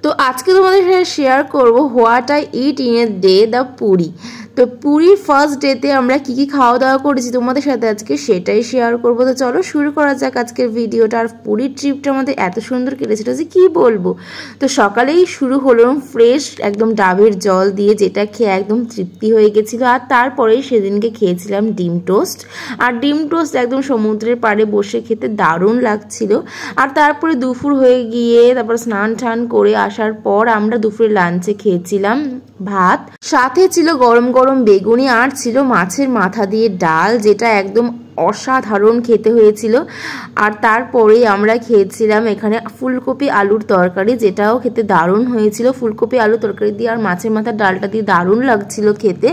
তো আজকে তোমাদের সাথে শেয়ার করব what I it in a day the Puri. তো পুরীর ফার্স্ট ডেতে আমরা কি খাওয়া দাওয়া করেছি তোমাদের সাথে আজকে সেটাই শেয়ার করবো। তো চলো শুরু করা যাক আজকের ভিডিওটা। আর পুরীর ট্রিপটা আমাদের এত সুন্দর কেটেছিল যে কি বলবো। তো সকালেই শুরু হলো ফ্রেশ একদম ডাবের জল দিয়ে, যেটা খেয়ে একদম তৃপ্তি হয়ে গেছিলো। আর তারপরেই সেদিনকে খেয়েছিলাম ডিম টোস্ট। আর ডিম টোস্ট একদম সমুদ্রের পাড়ে বসে খেতে দারুণ লাগছিল। আর তারপরে দুপুর হয়ে গিয়ে তারপর স্নান টান করে আসার পর আমরা দুপুরে লাঞ্চে খেয়েছিলাম ভাত, সাথে ছিল গরম গরম বেগুনি, আর ছিল মাছের মাথা দিয়ে ডাল, যেটা একদম অসাধারণ খেতে হয়েছিল। আর তারপরেই আমরা খেয়েছিলাম এখানে ফুলকপি আলুর তরকারি, যেটাও খেতে দারুণ হয়েছিল। ফুলকপি আলু তরকারি দিয়ে আর মাছের মাথার ডালটা দিয়ে দারুণ লাগছিল খেতে।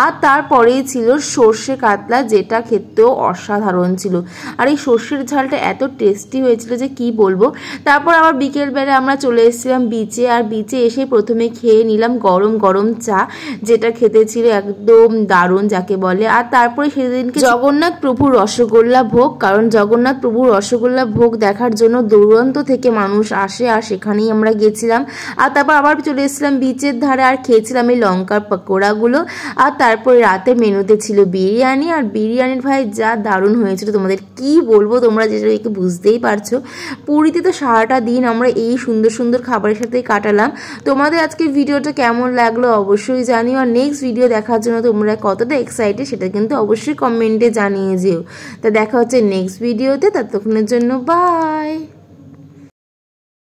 আর তারপরেই ছিল সর্ষে কাতলা, যেটা খেতেও অসাধারণ ছিল। আর এই সর্ষের ঝালটা এত টেস্টি হয়েছিল যে কি বলবো। তারপর আবার বিকেলবেলা আমরা চলে এসেছিলাম বিচে। আর বিচে এসে প্রথমে খেয়ে নিলাম গরম গরম চা, যেটা খেতে ছিল একদম দারুণ যাকে বলে। আর তারপরে সেদিনকে জগন্নাথ প্রভু রসগোল্লা ভোগ, কারণ জগন্নাথ প্রভুর রসগোল্লা ভোগ দেখার জন্য দূরান্ত থেকে মানুষ আসে, আর সেখানেই আমরা গেছিলাম। আর তারপর আবার চলে এসেছিলাম বিচের ধারে আর খেয়েছিলাম এই লঙ্কার পকোড়াগুলো। আর তারপরে রাতে মেনুতে ছিল বিরিয়ানি। আর বিরিয়ানির ভাই যা দারুণ হয়েছিল তোমাদের কি বলবো, তোমরা যেটা বুঝতেই পারছো। পুরীতে তো সারাটা দিন আমরা এই সুন্দর সুন্দর খাবারের সাথেই কাটালাম। তোমাদের আজকে ভিডিওটা কেমন লাগলো অবশ্যই জানিও। আর নেক্সট ভিডিও দেখার জন্য তোমরা কতটা এক্সাইটেড সেটা কিন্তু অবশ্যই কমেন্টে জানিয়ে যেও। তা দেখা হচ্ছে নেক্সট ভিডিওতে, ততক্ষণের জন্য বাই।